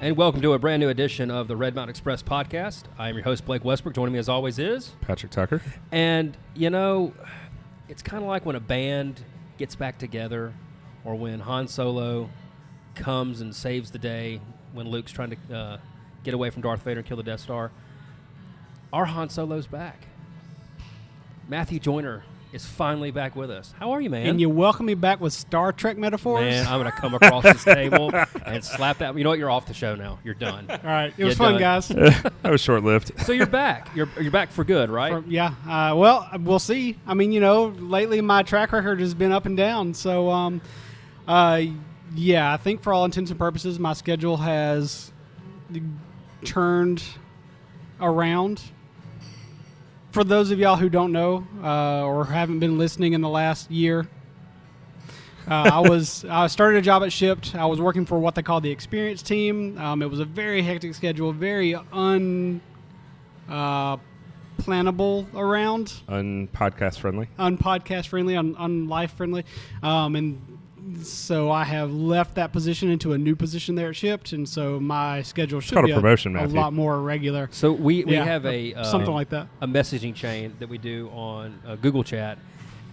And welcome to a brand new edition of the Red Mountain Express podcast. I am your host, Blake Westbrook. Joining me as always is... Patrick Tucker. And, you know, it's kind of like when a band gets back together or when Han Solo comes and saves the day when Luke's trying to get away from Darth Vader and kill the Death Star. Our Han Solo's back. Matthew Joyner is finally back with us. How are you, man? And you welcome me back with Star Trek metaphors? Man, I'm going to come across this table and slap that. You know what? You're off the show now. You're done. All right. It was fun, guys. That was short-lived. So you're back. You're back for good, right? Well, we'll see. I mean, you know, lately my track record has been up and down. So, yeah, I think for all intents and purposes, my schedule has turned around. For those of y'all who don't know or haven't been listening in the last year, I started a job at Shipped. I was working for what they call the experience team. It was a very hectic schedule, very unplannable around. Unpodcast friendly. Unpodcast friendly, unlife friendly. And so I have left that position into a new position there at Shipped, and so my schedule should be a lot more regular. So we have something like that, a messaging chain that we do on Google Chat,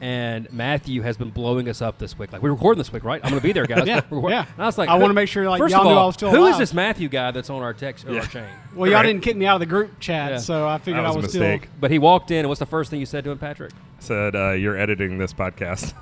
and Matthew has been blowing us up this week. Like, we're recording this week, right? I'm going to be there, guys. Yeah. And I was like, I want to make sure y'all knew I was still who alive. is this Matthew guy that's on our text or our chain? Well, y'all didn't kick me out of the group chat, so I figured I was a mistake. still. But he walked in, and what's the first thing you said to him, Patrick? I said, you're editing this podcast.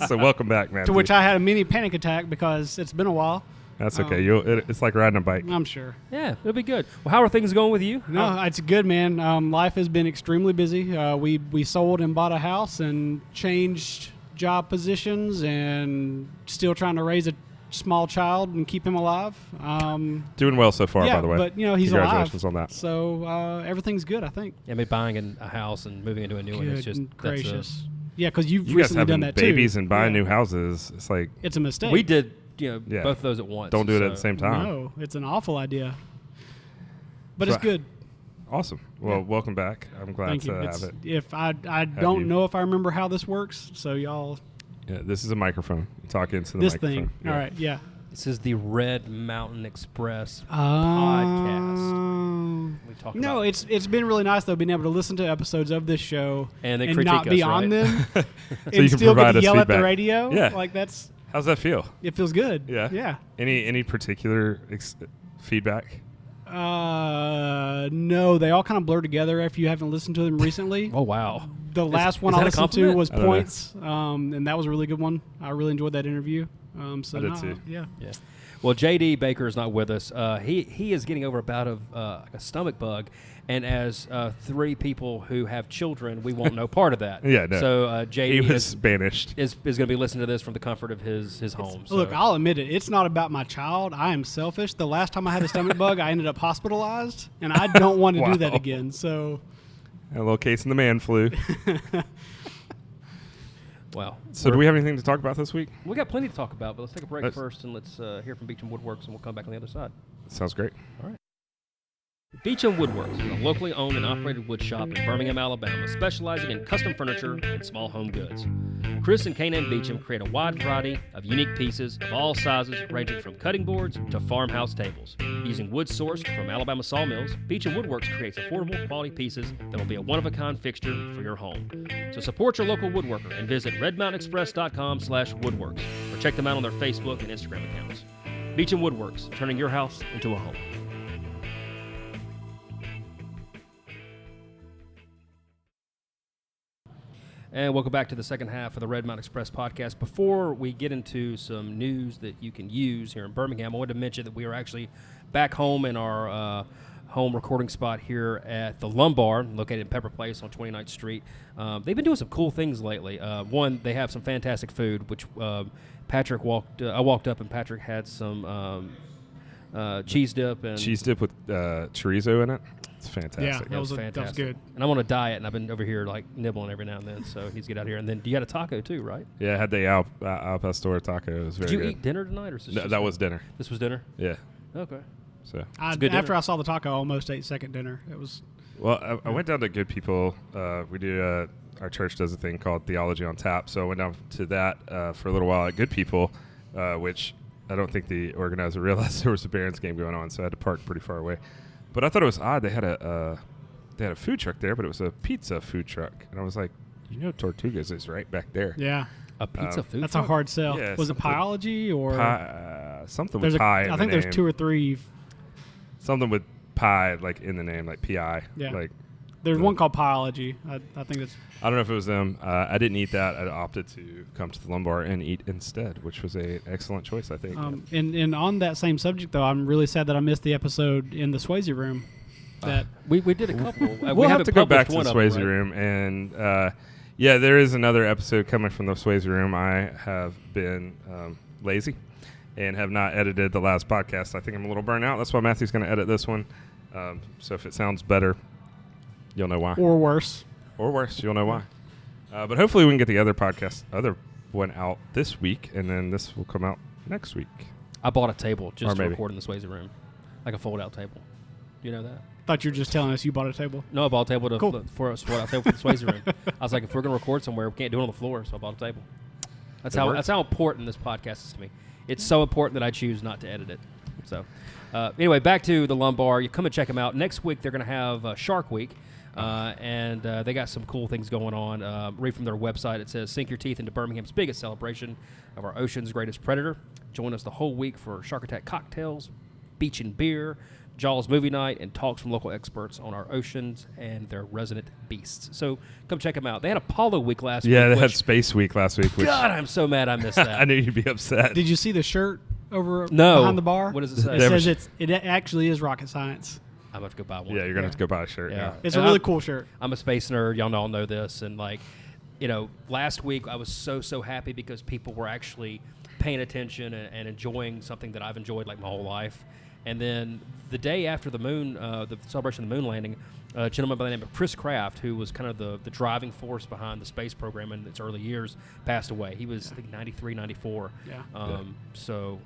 So welcome back, Matthew. To which I had a mini panic attack because it's been a while. That's okay. It's like riding a bike. I'm sure. Yeah, it'll be good. Well, how are things going with you? No, it's good, man. Life has been extremely busy. We sold and bought a house and changed job positions and still trying to raise a small child and keep him alive. Doing well so far, by the way. But, you know, he's Congratulations alive. on that. So everything's good, I think. Yeah, I mean, buying a house and moving into a new one is just gracious. Yeah, because you've you recently guys done that too. Babies too. and buying new houses. It's like it's a mistake. We did, both of those at once. Don't do it at the same time. No, it's an awful idea. But it's good. Awesome. Well, welcome back. I'm glad to have it. If I don't know if I remember how this works, so y'all. Yeah, this is a microphone. You talk into the microphone. This thing. Yeah. All right. Yeah. This is the Red Mountain Express podcast. We talk about it's been really nice though being able to listen to episodes of this show and not be on them, so and you can still provide get to us yell feedback. at the radio. Yeah. Like that's. How's that feel? It feels good. Yeah. Yeah. Any particular feedback? No, they all kind of blur together if you haven't listened to them recently. Oh wow. The last one I listened to was Points, and that was a really good one. I really enjoyed that interview. I did too. Yeah. Well, J.D. Baker is not with us. He is getting over a bout of a stomach bug, and as three people who have children, we want no part of that. Yeah, no. So J.D. He was banished. Is going to be listening to this from the comfort of his home. So. Look, I'll admit it. It's not about my child. I am selfish. The last time I had a stomach bug, I ended up hospitalized, and I don't want to do that again. So, a little case in the man flu. Wow. So do we have anything to talk about this week? We got plenty to talk about, but let's take a break first, and let's hear from Beecham Woodworks, and we'll come back on the other side. Sounds great. All right. Beecham Woodworks is a locally owned and operated wood shop in Birmingham, Alabama, specializing in custom furniture and small home goods. Chris and K&M Beecham create a wide variety of unique pieces of all sizes, ranging from cutting boards to farmhouse tables. Using wood sourced from Alabama sawmills, Beecham Woodworks creates affordable, quality pieces that will be a one-of-a-kind fixture for your home. So support your local woodworker and visit redmountainexpress.com/woodworks or check them out on their Facebook and Instagram accounts. Beecham Woodworks, turning your house into a home. And welcome back to the second half of the Red Mountain Express podcast. Before we get into some news that you can use here in Birmingham, I wanted to mention that we are actually back home in our home recording spot here at the Lumbar, located in Pepper Place on 29th Street. They've been doing some cool things lately. One, they have some fantastic food, which I walked up and Patrick had some cheese dip. Cheese dip with chorizo in it. It's fantastic. Yeah, that was fantastic. That was good. And I'm on a diet, and I've been over here like nibbling every now and then, so he's get out here. And then you got a taco too, right? Yeah, I had the al pastor taco. It was very good. Did you eat dinner tonight? Or that was dinner. This was dinner? Yeah. Okay. So after I saw the taco, I almost ate second dinner. It was. Well, I went down to Good People. We do our church does a thing called Theology on Tap, so I went down to that for a little while at Good People, which I don't think the organizer realized there was a Barons game going on, so I had to park pretty far away. But I thought it was odd. They had a food truck there, but it was a pizza food truck, and I was like, Tortugas is right back there. Yeah. A pizza food That's truck? a hard sell. Yeah, was it Pieology or something with pie? I think there's 2 or 3. Something with pie, like in the name, like PI. Yeah. Like there's one called Pieology. I think it's. I don't know if it was them. I didn't eat that. I opted to come to the Lumbar and eat instead, which was an excellent choice, I think. And on that same subject, though, I'm really sad that I missed the episode in the Swayze room. That we did a couple. We'll have to go back to the Swayze right? room, and yeah, there is another episode coming from the Swayze room. I have been lazy and have not edited the last podcast. I think I'm a little burnt out. That's why Matthew's going to edit this one. So if it sounds better, you'll know why. or worse. Or worse, you'll know why. But hopefully we can get the other one out this week, and then this will come out next week. I bought a table just to maybe. record in the Swayze room, like a fold-out table. You know that? Thought you were just telling us you bought a table. No, I bought a table Cool. for a fold-out table for the Swayze room. I was like, if we're going to record somewhere, we can't do it on the floor, so I bought a table. That's how important this podcast is to me. It's so important that I choose not to edit it. So, anyway, back to the Lumbar. You come and check them out. Next week, they're going to have Shark Week. And they got some cool things going on. Read from their website. It says, sink your teeth into Birmingham's biggest celebration of our ocean's greatest predator. Join us the whole week for Shark Attack cocktails, beach and beer, Jaws movie night, and talks from local experts on our oceans and their resident beasts. So come check them out. They had Apollo Week last week. Yeah, they had Space Week last week. God, I'm so mad I missed that. I knew you'd be upset. Did you see the shirt over No. behind the bar? What does it say? It says it actually is rocket science. I'm going to have to go buy one. Yeah, you're going to have to go buy a shirt. Yeah. It's And a really cool shirt. I'm a space nerd. Y'all all know this. And, last week I was so happy because people were actually paying attention and enjoying something that I've enjoyed, like, my whole life. And then the day after the moon, the celebration of the moon landing, a gentleman by the name of Chris Kraft, who was kind of the driving force behind the space program in its early years, passed away. He was, I think, 93, 94. Yeah. So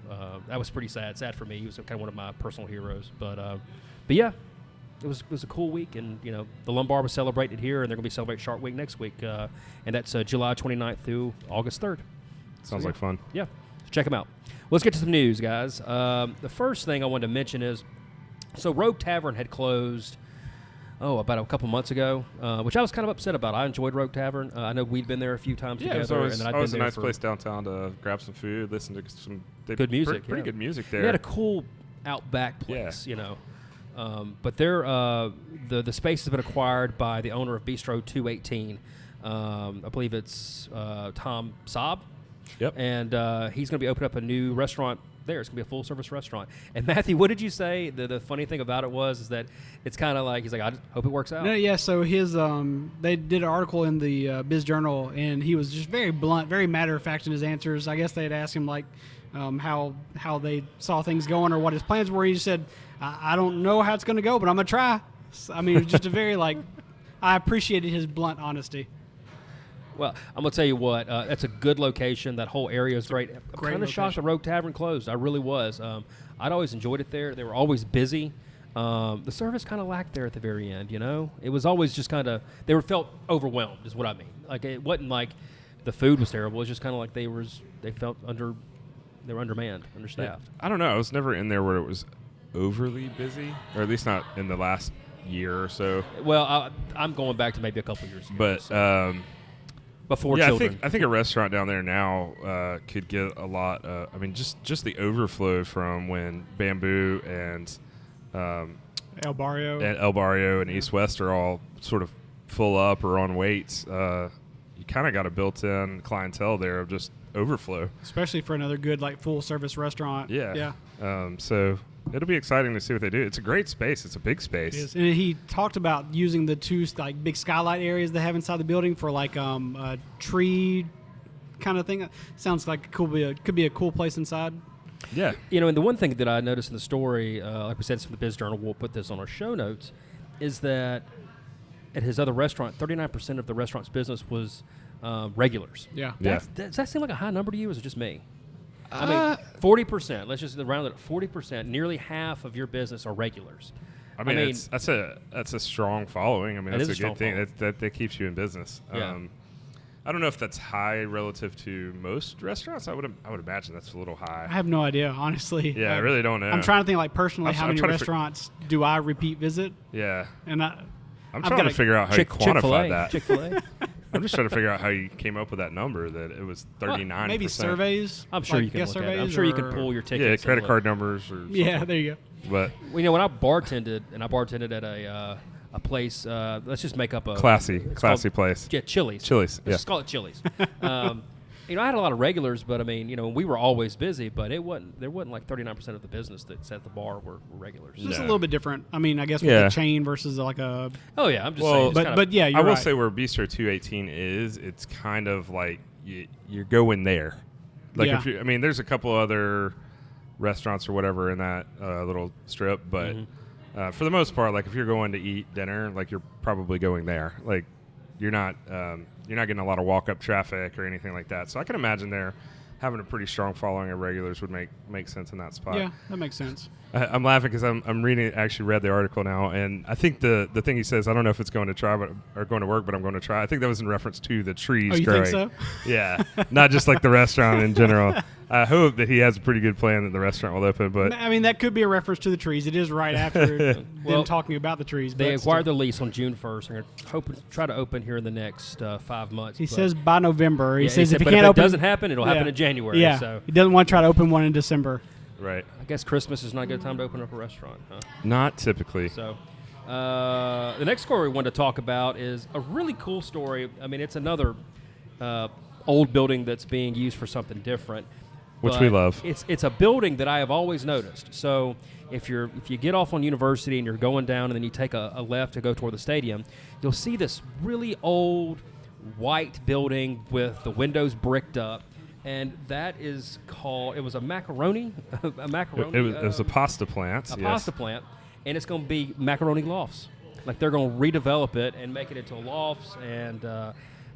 that was pretty sad. Sad for me. He was kind of one of my personal heroes. But yeah, it was a cool week. And, the Lumbar was celebrated here, and they're going to be celebrating Shark Week next week. And that's July 29th through August 3rd. Sounds like fun. Yeah. So check them out. Let's get to some news, guys. The first thing I wanted to mention is, so Rogue Tavern had closed, about a couple months ago, which I was kind of upset about. I enjoyed Rogue Tavern. I know we'd been there a few times together. It was always, and then I'd always been a there nice place downtown to grab some food, listen to some good music. Pretty good music there. They had a cool outback place, But the space has been acquired by the owner of Bistro 218. I believe it's Tom Saab. Yep. And he's going to be opening up a new restaurant there. It's going to be a full-service restaurant. And, Matthew, what did you say? The funny thing about it is that it's kind of like, he's like, I just hope it works out. No, yeah, so his they did an article in the Biz Journal, and he was just very blunt, very matter-of-fact in his answers. I guess they'd asked him, how they saw things going or what his plans were. He just said, I don't know how it's going to go, but I'm going to try. So, it was just a very, I appreciated his blunt honesty. Well, I'm going to tell you what, that's a good location. That whole area is great. I'm kind of shocked the Rogue Tavern closed. I really was. I'd always enjoyed it there. They were always busy. The service kind of lacked there at the very end, It was always just kind of, felt overwhelmed is what I mean. It wasn't like the food was terrible. It was just kind of like they felt they were undermanned, understaffed. I don't know. I was never in there where it was overly busy, or at least not in the last year or so. Well, I'm going back to maybe a couple years ago. But before children. I think a restaurant down there now could get a lot. Just the overflow from when Bamboo and El Barrio and East West are all sort of full up or on waits. You kind of got a built-in clientele there of just overflow, especially for another good full-service restaurant. Yeah. So it'll be exciting to see what they do. It's a great space. It's a big space. It is. And he talked about using the two big skylight areas they have inside the building for a tree kind of thing. Sounds like it could be a cool place inside. Yeah. And the one thing that I noticed in the story, like we said, it's from the Biz Journal, we'll put this on our show notes, is that at his other restaurant, 39% of the restaurant's business was regulars. Yeah. Does that seem like a high number to you, or is it just me? 40%. Let's just round it up. 40%. Nearly half of your business are regulars. That's a strong following. That's a good thing. That keeps you in business. Yeah. I don't know if that's high relative to most restaurants. I would imagine that's a little high. I have no idea, honestly. Yeah, I really don't know. I'm trying to think, like, personally, how I'm many trying to restaurants do I repeat visit? Yeah. And I'm trying to figure out how you quantify Chick-fil-A. that. Chick-fil-A. I'm just trying to figure out how you came up with that number, that it was 39%. Maybe surveys. I'm sure like you can guest look at it. I'm surveys sure you can or- pull your tickets. Yeah, and credit look. card numbers or something. Yeah, there you go. But Well, you know, when I bartended at a place, let's just make up a classy called- place. Yeah, Chili's. Chili's, Let's yeah. just call it Chili's. You know, I had a lot of regulars, but I mean, you know, we were always busy. But there wasn't like 39% of the business that's at the bar were regulars. Just No. a little bit different. I mean, I guess with Yeah. a chain versus like a. Oh yeah, I'm just Well, saying. it's But kinda- but yeah, you're I will right. say where Bistro 218 is, it's kind of like you're going there. Like Yeah. if you, I mean, there's a couple other restaurants or whatever in that little strip, but for the most part, like if you're going to eat dinner, like you're probably going there. Like you're not getting a lot of walk up traffic or anything like that. So I can imagine there having a pretty strong following of regulars would make sense in that spot. Yeah, that makes sense. I'm laughing because I'm reading. Actually, read the article now, and I think the thing he says, I don't know if it's going to try, or going to work, but I'm going to try. I think that was in reference to the trees Oh, you growing. think so? Yeah, not just like the restaurant in general. I hope that he has a pretty good plan that the restaurant will open. But I mean, that could be a reference to the trees. It is right after Well, them talking about the trees. they but acquired still. the lease on June 1st. They're going to try to open here in the next 5 months. He but- says by November. He Yeah, says if he but can't if it open, doesn't happen, it'll happen Yeah. in January. Yeah, So he doesn't want to try to open one in December. right, I guess Christmas is not a good time to open up a restaurant, huh? not typically. So, the next story we want to talk about is a really cool story. I mean, it's another old building that's being used for something different, Which we but love. It's a building that I have always noticed. So, if you get off on University and you're going down, and then you take a left to go toward the stadium, you'll see this really old white building with the windows bricked up. And that is called. It was a macaroni, a macaroni. It was a pasta plant. a yes. pasta plant, and it's going to be Macaroni Lofts. Like they're going to redevelop it and make it into lofts, and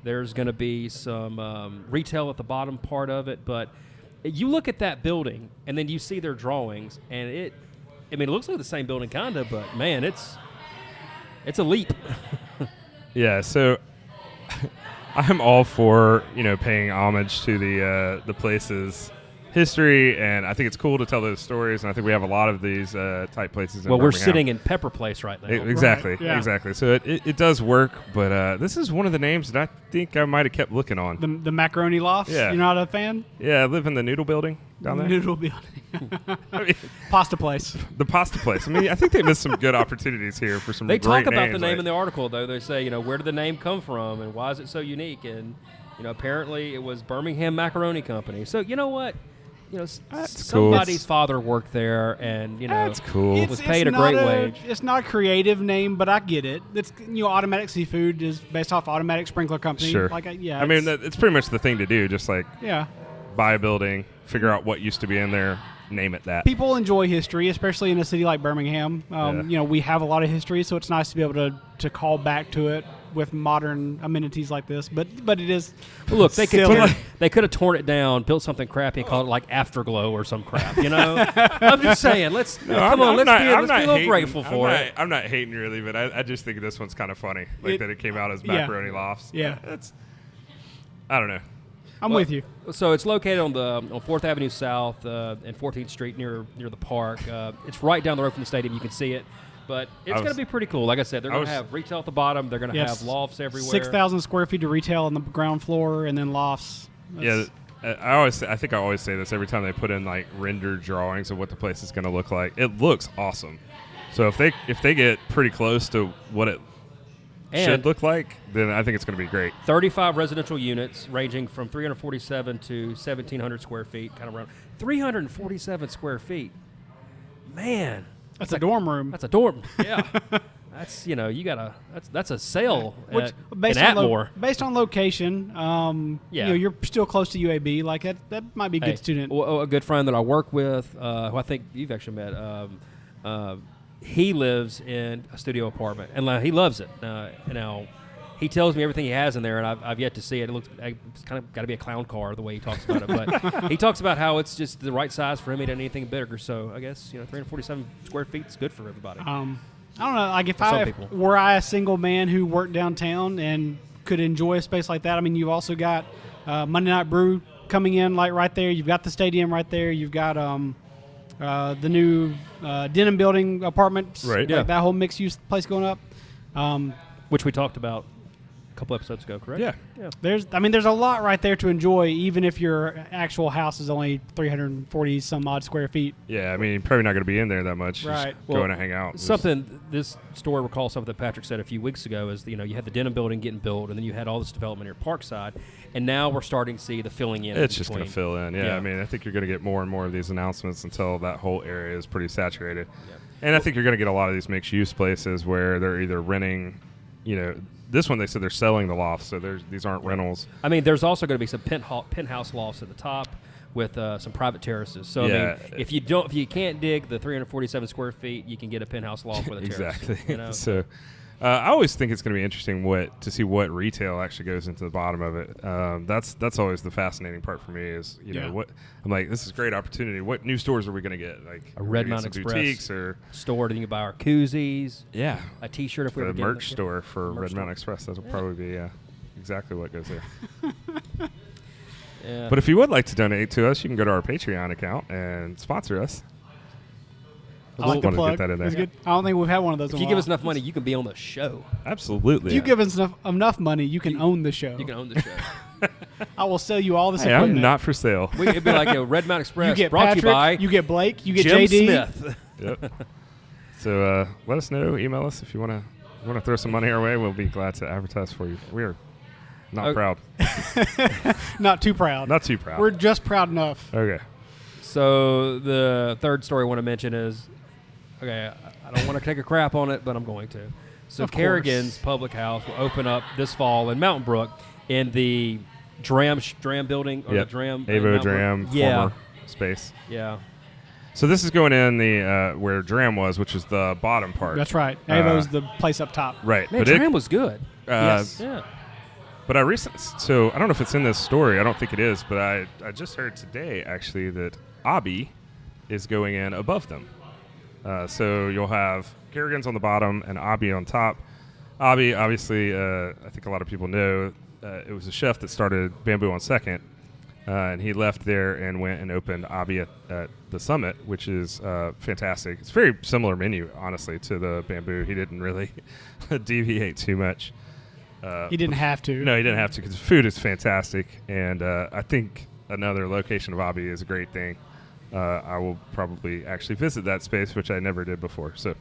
there's going to be some retail at the bottom part of it. But you look at that building, and then you see their drawings, and it looks like the same building kind of, but man, it's a leap. Yeah, so I'm all for paying homage to the place's history, and I think it's cool to tell those stories. And I think we have a lot of these type places. In Well, we're Birmingham. sitting in Pepper Place right now. Exactly, Right, yeah. exactly. So it does work, but this is one of the names that I think I might have kept looking on. The Macaroni Lofts. Yeah. You're not a fan? Yeah, I live in the noodle building down there. Noodle building. I mean, Pasta place. the pasta place. I mean, I think they missed some good opportunities here for some. They great talk about names, the name like- in the article, though. They say, where did the name come from and why is it so unique? And, apparently it was Birmingham Macaroni Company. So, you know what? That's Somebody's cool. father worked there and, That's cool. was paid a not great wage. It's not a creative name, but I get it. It's Automatic Seafood is based off Automatic Sprinkler Company. Sure. Yeah. I mean, it's pretty much the thing to do. Just like yeah. buy a building, figure out what used to be in there, name it that. People enjoy history, especially in a city like Birmingham. Yeah. We have a lot of history, so it's nice to be able to call back to it with modern amenities like this. But it is. Well, look, they silly. could have torn it down, built something crappy, and called it like Afterglow or some crap. I'm just saying. Let's be a little grateful for it. I'm not hating really, but I just think this one's kind of funny, like that it came out as Macaroni Lofts. Yeah. I don't know. I'm with you. So it's located on 4th Avenue South and 14th Street near the park. It's right down the road from the stadium. You can see it. But it's going to be pretty cool. Like I said, they're going to have retail at the bottom. They're going to have lofts everywhere. 6,000 square feet of retail on the ground floor, and then lofts. Yeah, I think I always say this every time they put in like rendered drawings of what the place is going to look like. It looks awesome. So if they get pretty close to what it should look like, then I think it's going to be great. 35 residential units ranging from 347 to 1,700 square feet, kind of around 347 square feet. Man. That's a dorm room. That's a dorm. Yeah. That's, that's a sale Which, in based Atmore. based on location, you're still close to UAB. Like that might be a good student. A good friend that I work with, who I think you've actually met, he lives in a studio apartment, and he loves it. Now, he tells me everything he has in there, and I've yet to see it. It's kind of got to be a clown car the way he talks about it. But he talks about how it's just the right size for him. He doesn't need anything bigger. So I guess 347 square feet is good for everybody. I don't know. Like if Some I people. were a single man who worked downtown and could enjoy a space like that. I mean, you've also got Monday Night Brew coming in like right there. You've got the stadium right there. You've got the new Denim Building apartments. Right. Like that whole mixed-use place going up. Which we talked about a couple episodes ago, correct? Yeah. There's a lot right there to enjoy, even if your actual house is only 340 some odd square feet. Yeah, I mean, you're probably not going to be in there that much. Right. Just going to hang out. This story recalls something that Patrick said a few weeks ago is, you had the Denim Building getting built, and then you had all this development here Parkside, and now we're starting to see the filling in. It's just going to fill in. Yeah, Yeah. I mean, I think you're going to get more and more of these announcements until that whole area is pretty saturated. Yeah. And I think you're going to get a lot of these mixed-use places where they're either renting, this one they said they're selling the lofts, so these aren't rentals. I mean, there's also going to be some penthouse lofts at the top with some private terraces. So Yeah. I mean, if you can't dig the 347 square feet, you can get a penthouse loft with a terrace. Exactly. So I always think it's going to be interesting to see what retail actually goes into the bottom of it. That's always the fascinating part for me is what I'm like. This is a great opportunity. What new stores are we going to get? Like A Red Mountain some Express boutiques or store that you can buy our koozies. yeah, A T-shirt if we the ever get merch it. store for Merch Red store. Mountain Express. That'll probably be exactly what goes there. Yeah. But if you would like to donate to us, you can go to our Patreon account and sponsor us. I like Wanted the to plug. get that in there. It's good. I don't think we've had one of those. if in you a give while. us enough money, you can be on the show. Absolutely. If you give us enough money, you can own the show. You can own the show. I will sell you all this Hey, equipment. I'm not for sale. It'd be like a Red Mountain Express You get brought Patrick, to you by you get Blake, you get Jim JD. Smith. Yep. So let us know. Email us if you want to throw some money our way. We'll be glad to advertise for you. We are not proud. Not too proud. Not too proud. We're just proud enough. Okay. So the third story I want to mention is, okay, I don't want to take a crap on it, but I'm going to. So Of course. Carrigan's Public House will open up this fall in Mountain Brook in the Dram building or Yep. the Dram Avo Mountain Dram Brook. Yeah, former space. yeah. So this is going in the where Dram was, which is the bottom part. That's right. Avo's the place up top. Right. Man, but Dram was good. Yes. Yeah. But so I don't know if it's in this story. I don't think it is, but I just heard today actually that Abby is going in above them. So you'll have Carrigan's on the bottom and Abby on top. Abby, obviously, I think a lot of people know, it was a chef that started Bamboo on 2nd, and he left there and went and opened Abby at the Summit, which is fantastic. It's a very similar menu, honestly, to the Bamboo. He didn't really deviate too much. He didn't have to. No, he didn't have to because the food is fantastic, and I think another location of Abby is a great thing. I will probably actually visit that space, which I never did before. So,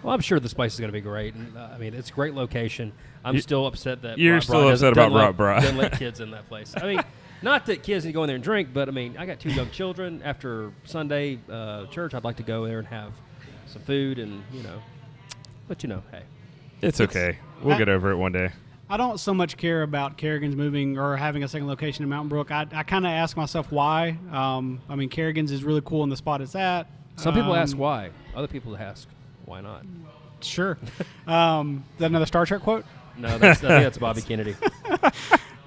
Well, I'm sure this place is going to be great. And, I mean, it's a great location. I'm still upset that You're Brat still Brat upset doesn't about Brat Brat. doesn't let kids in that place. I mean, not that kids need to go in there and drink, but I mean, I got 2 young children. After Sunday church, I'd like to go there and have some food and But hey, it's okay. We'll get over it one day. I don't so much care about Carrigan's moving or having a second location in Mountain Brook. I kind of ask myself why. I mean, Carrigan's is really cool in the spot it's at. some people ask why. Other people ask why not. Sure. Is that another Star Trek quote? No, I think that's Bobby Kennedy.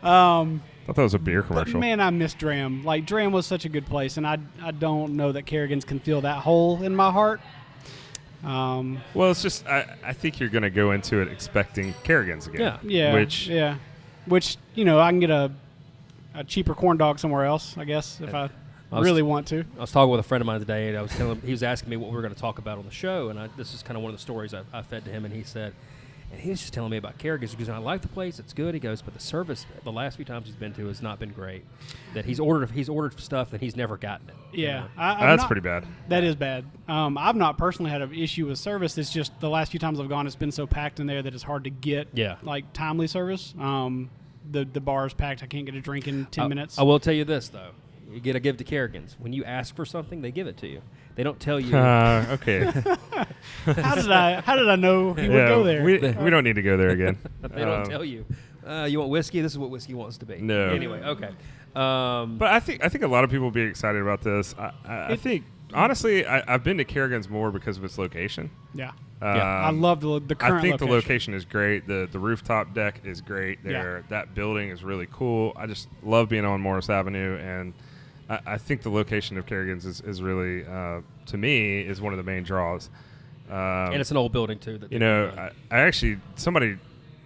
I thought that was a beer But commercial. man, I miss Dram. Like, Dram was such a good place, and I don't know that Carrigan's can fill that hole in my heart. Well, it's just I think you're going to go into it expecting Carrigan's again. Yeah. Which I can get a cheaper corn dog somewhere else, I guess, if I really want to. I was talking with a friend of mine today, and I was telling him, he was asking me what we were going to talk about on the show, and this is kind of one of the stories I fed to him, and he was just telling me about Carrigan's because I like the place, it's good. He goes, but the service the last few times he's been to has not been great. That he's ordered stuff that he's never gotten it. Yeah, That's pretty bad. That is bad. I've not personally had an issue with service. It's just the last few times I've gone, it's been so packed in there that it's hard to get like timely service. The bar is packed. I can't get a drink in 10 minutes. I will tell you this though. You got to give to Carrigan's. When you ask for something, they give it to you. They don't tell you. Okay. How did I know he would go there? We don't need to go there again. They don't tell you. You want whiskey? This is what whiskey wants to be. No. Anyway, okay. But I think a lot of people will be excited about this. I think honestly, I've been to Carrigan's more because of its location. Yeah. I love the current I think the location. location is great. The rooftop deck is great there. Yeah. That building is really cool. I just love being on Morris Avenue, and I think the location of Carrigan's is really, to me, is one of the main draws. And it's an old building too. I actually, somebody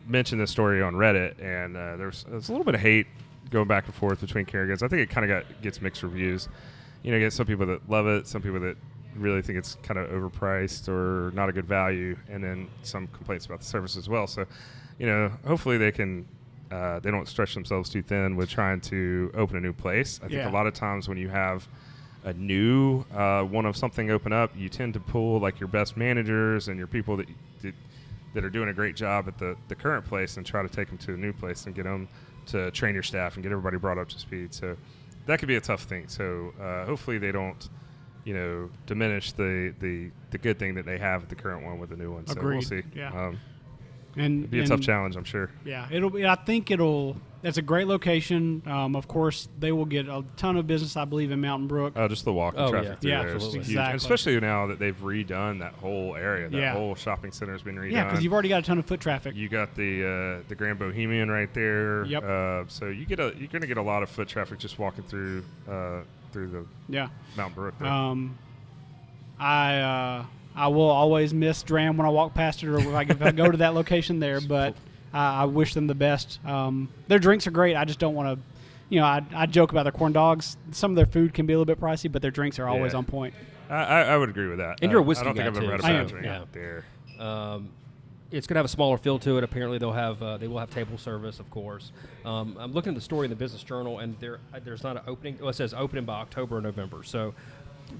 mentioned this story on Reddit, and there's a little bit of hate going back and forth between Carrigans. I think it kind of gets mixed reviews. You know, you get some people that love it, some people that really think it's kind of overpriced or not a good value, and then some complaints about the service as well. So, you know, hopefully they can they don't stretch themselves too thin with trying to open a new place. I think a lot of times when you have a new one of something open up, you tend to pull like your best managers and your people that are doing a great job at the current place and try to take them to the new place and get them to train your staff and get everybody brought up to speed. So that could be a tough thing. So hopefully they don't, you know, diminish the good thing that they have at the current one with the new one. So Agreed. we'll see. Yeah. It'd be a tough challenge, I'm sure. Yeah, I think that's a great location. Of course, they will get a ton of business, I believe, in Mountain Brook. Just the walking traffic through there is huge. Exactly. And especially now that they've redone that whole area. That whole shopping center has been redone. Yeah, because you've already got a ton of foot traffic. You got the Grand Bohemian right there. Yep. So you're going to get a lot of foot traffic just walking through the Mountain Brook there. I will always miss Dram when I walk past it or if I go to that location there, but I wish them the best. Their drinks are great. I just don't want to, you know, I joke about their corn dogs. Some of their food can be a little bit pricey, but their drinks are always on point. I would agree with that. And you're a whiskey guy, I don't think guy I've ever too. had a bad drink out there. It's going to have a smaller feel to it. Apparently, they will have table service, of course. I'm looking at the story in the Business Journal, and there's not an opening. Well, it says opening by October or November. So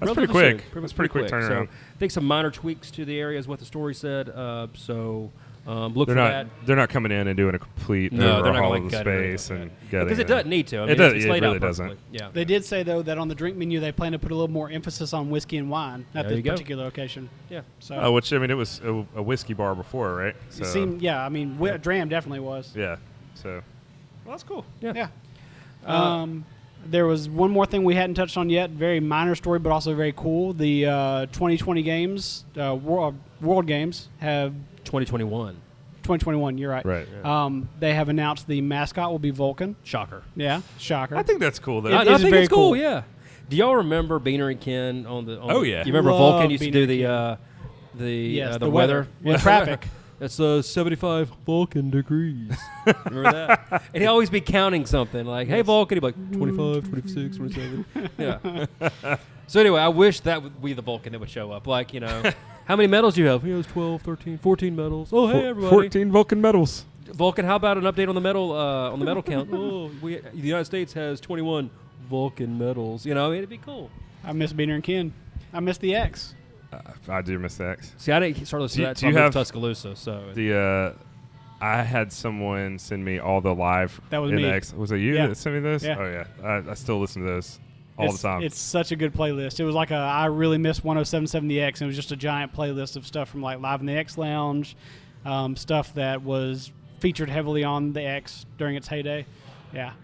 that's pretty quick. That's pretty quick turnaround. So I think some minor tweaks to the area is what the story said. Look for that. They're not coming in and doing a complete overhaul of the space and because it doesn't need to. I mean, it does. It's It laid really out doesn't. perfectly. Yeah. They did say though that on the drink menu they plan to put a little more emphasis on whiskey and wine at this particular occasion. Yeah. So which I mean, it was a whiskey bar before, right? So, it seemed, I mean, Dram definitely was. Yeah. So, well, that's cool. Yeah. There was one more thing we hadn't touched on yet. Very minor story, but also very cool. The 2020 games, World Games, have 2021. 2021. You're right. Right. Yeah. They have announced the mascot will be Vulcan. Shocker. Yeah. Shocker. I think that's cool though. I think it's cool. Yeah. Do y'all remember Beaner and Ken on the? Yeah. You remember Love Vulcan used to do Beaner the weather? Yeah, traffic. It's 75 Vulcan degrees. Remember that? And he'd always be counting something like, hey, Vulcan. He'd be like, 25, 26, 27. Yeah. So anyway, I wish that would be the Vulcan that would show up. Like, you know, how many medals do you have? He has 12, 13, 14 medals. Oh, hey, everybody. 14 Vulcan medals. Vulcan, how about an update on the medal count? The United States has 21 Vulcan medals. You know, it'd be cool. I miss Beaner and Ken. I miss the X. I do miss the X. See, I didn't start listening to that do you until I have moved to Tuscaloosa. So I had someone send me all the live. That was in me. The X. Was it you that sent me those? Yeah. Oh yeah, I still listen to those all the time. It's such a good playlist. It was like I really missed 1077 the X. And it was just a giant playlist of stuff from like Live in the X Lounge, stuff that was featured heavily on the X during its heyday. Yeah.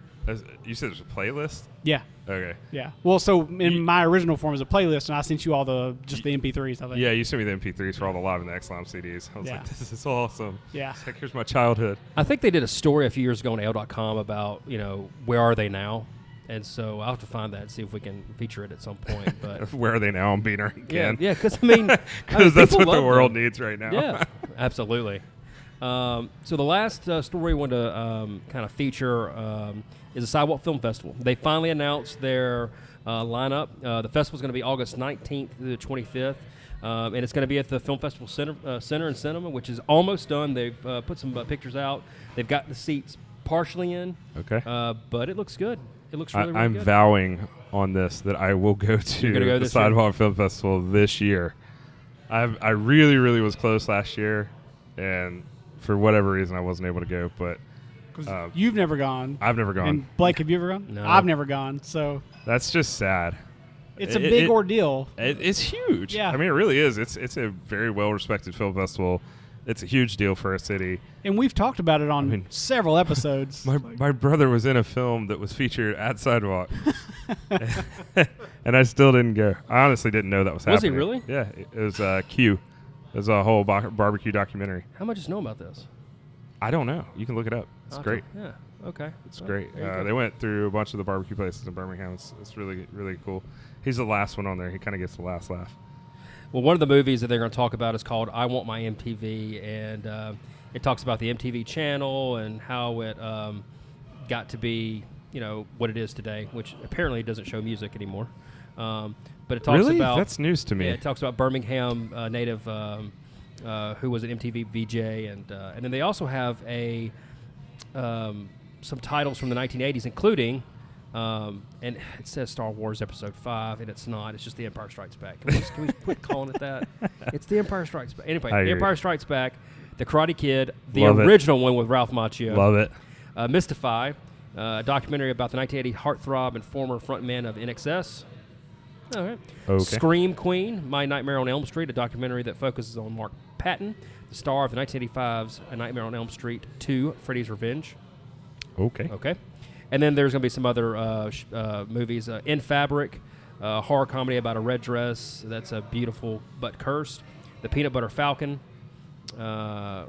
You said it was a playlist? Yeah. Okay. Yeah. Well, so in my original form it was a playlist, and I sent you all the MP3s. I think. Yeah, you sent me the MP3s for all the Live in the X Lounge CDs. I was like, this is awesome. Yeah. It's like, here's my childhood. I think they did a story a few years ago on AL.com about, you know, where are they now? And so I'll have to find that and see if we can feature it at some point. But where are they now on Beaner and Ken? Yeah, because I mean, because that's what the world needs right now. Yeah, absolutely. So the last story I wanted to kind of feature is the Sidewalk Film Festival. They finally announced their lineup. The festival is going to be August 19th to the 25th, and it's going to be at the Film Festival Center and Cinema, which is almost done. They've put some pictures out. They've got the seats partially in. Okay. But it looks good. It looks really, really I'm good. vowing on this that I will go to the Sidewalk Film Festival this year. I really, really was close last year, and for whatever reason I wasn't able to go. But you've never gone. I've never gone. And Blake, have you ever gone? No. I've never gone. So that's just sad. It's a big ordeal. It's huge. Yeah. I mean, it really is. It's a very well-respected film festival. It's a huge deal for a city. And we've talked about it on several episodes. My brother was in a film that was featured at Sidewalk. And I still didn't go. I honestly didn't know that was happening. Was he really? Yeah. It was Q. It was a whole barbecue documentary. How much does know about this? I don't know. You can look it up. It's great. Yeah. Okay. It's great. They went through a bunch of the barbecue places in Birmingham. It's really, really cool. He's the last one on there. He kind of gets the last laugh. Well, one of the movies that they're going to talk about is called I Want My MTV, and It talks about the MTV channel and how it got to be, what it is today, which apparently doesn't show music anymore. But it talks about... That's news to me. Yeah, it talks about Birmingham native who was an MTV VJ, and then they also have some titles from the 1980s, including... and it says Star Wars Episode 5, and it's not. It's just The Empire Strikes Back. Can we quit calling it that? It's The Empire Strikes Back. Anyway, The Empire Strikes Back, The Karate Kid, the original one with Ralph Macchio. Love it. Mystify, a documentary about the 1980 heartthrob and former frontman of NXS. All right. Okay. Scream Queen, My Nightmare on Elm Street, a documentary that focuses on Mark Patton, the star of the 1985's A Nightmare on Elm Street 2, Freddy's Revenge. Okay. And then there's going to be some other movies. In Fabric, horror comedy about a red dress that's beautiful but cursed. The Peanut Butter Falcon,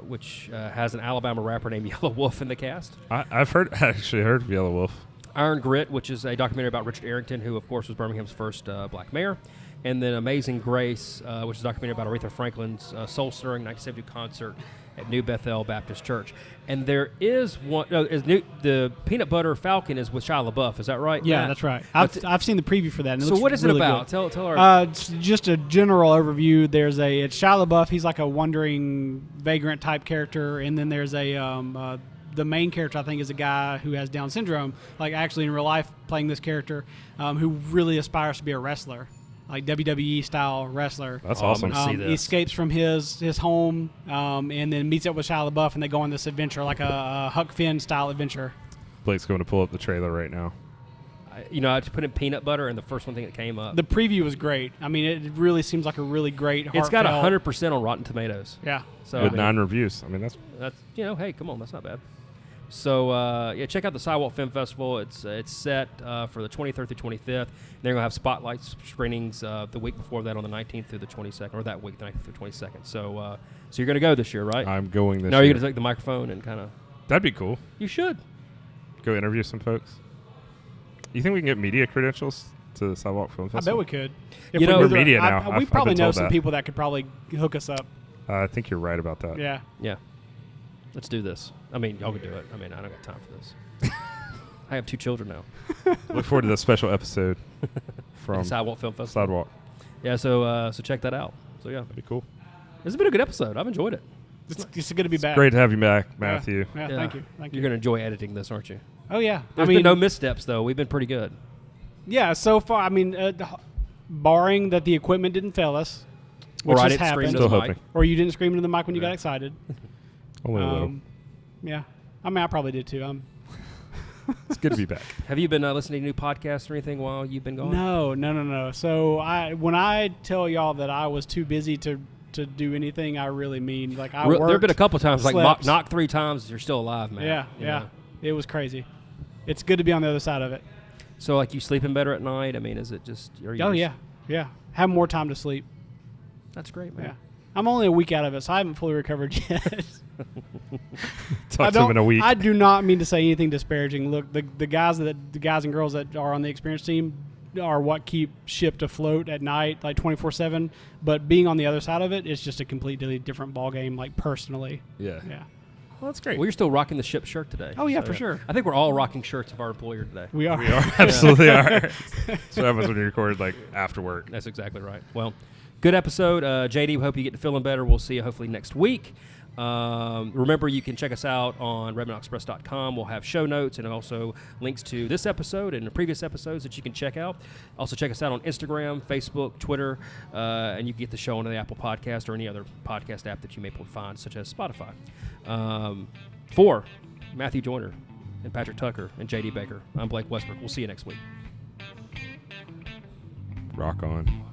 which has an Alabama rapper named Yellow Wolf in the cast. I've actually heard of Yellow Wolf. Iron Grit, which is a documentary about Richard Arrington, who, of course, was Birmingham's first black mayor. And then Amazing Grace, which is a documentary about Aretha Franklin's soul-stirring 1972 concert at New Bethel Baptist Church. And there is one, the Peanut Butter Falcon is with Shia LaBeouf. Is that right? Yeah, Matt? That's right. I've seen the preview for that. And it so what is really it about? Good. Tell our... It's just a general overview. It's Shia LaBeouf. He's like a wandering vagrant type character. And then there's the main character, I think, is a guy who has Down syndrome, like actually in real life playing this character, who really aspires to be a wrestler. Like WWE style wrestler. That's awesome. He escapes from his home and then meets up with Shia LaBeouf, and they go on this adventure, like a Huck Finn style adventure. Blake's going to pull up the trailer right now. I just put in peanut butter, and the first one thing that came up. The preview was great. I mean, it really seems like a really great. It's got 100% on Rotten Tomatoes. Yeah. So with 9 reviews. I mean, that's hey, come on, that's not bad. So check out the Sidewalk Film Festival. It's set for the 23rd through 25th. They're going to have spotlight screenings the week before that on the 19th through the 22nd, or that week, the 19th through 22nd. So you're going to go this year, right? I'm going this year. No, you're going to take the microphone and kind of... That'd be cool. You should. Go interview some folks. You think we can get media credentials to the Sidewalk Film Festival? I bet we could. We're media now. We probably know some people that could probably hook us up. I think you're right about that. Yeah. Yeah. Let's do this. I mean, y'all can do it. I mean, I don't got time for this. I have 2 children now. Look forward to this special episode from Sidewalk Film Festival. Sidewalk. Yeah, so check that out. So yeah, that'd be cool. This has been a good episode. I've enjoyed it. It's good to be back. Great to have you back, Matthew. Yeah, thank you. You're going to enjoy editing this, aren't you? Oh yeah. There's been no missteps though. We've been pretty good. Yeah, so far. I mean, barring that the equipment didn't fail us, which has happened, Still hoping. or you didn't scream into the mic when you got excited. Only a little. Yeah, I mean, I probably did too. It's good to be back. Have you been listening to new podcasts or anything while you've been gone? No. So when I tell y'all that I was too busy to do anything, I really mean like I worked. There have been a couple times, slept. like knock 3 times, you're still alive, man. Yeah. It was crazy. It's good to be on the other side of it. So like you sleeping better at night? I mean, is it just? Yeah. Have more time to sleep. That's great, man. Yeah. I'm only a week out of it, so I haven't fully recovered yet. Talk to him in a week. I do not mean to say anything disparaging. Look, the guys and girls that are on the experience team are what keep ship afloat at night, like 24/7. But being on the other side of it, it's just a completely different ball game. Like personally. Yeah. Well, that's great. Well, you're still rocking the ship shirt today. Oh yeah, for sure. I think we're all rocking shirts of our employer today. We are. Absolutely are. That's what happens when you record like after work. That's exactly right. Well, good episode, JD. We hope you get to feeling better. We'll see you hopefully next week. Remember, you can check us out on redmountainexpress.com. We'll have show notes and also links to this episode and the previous episodes that you can check out. Also, check us out on Instagram, Facebook, Twitter, and you can get the show on the Apple Podcast or any other podcast app that you may find, such as Spotify. For Matthew Joyner and Patrick Tucker and JD Baker, I'm Blake Westbrook. We'll see you next week. Rock on.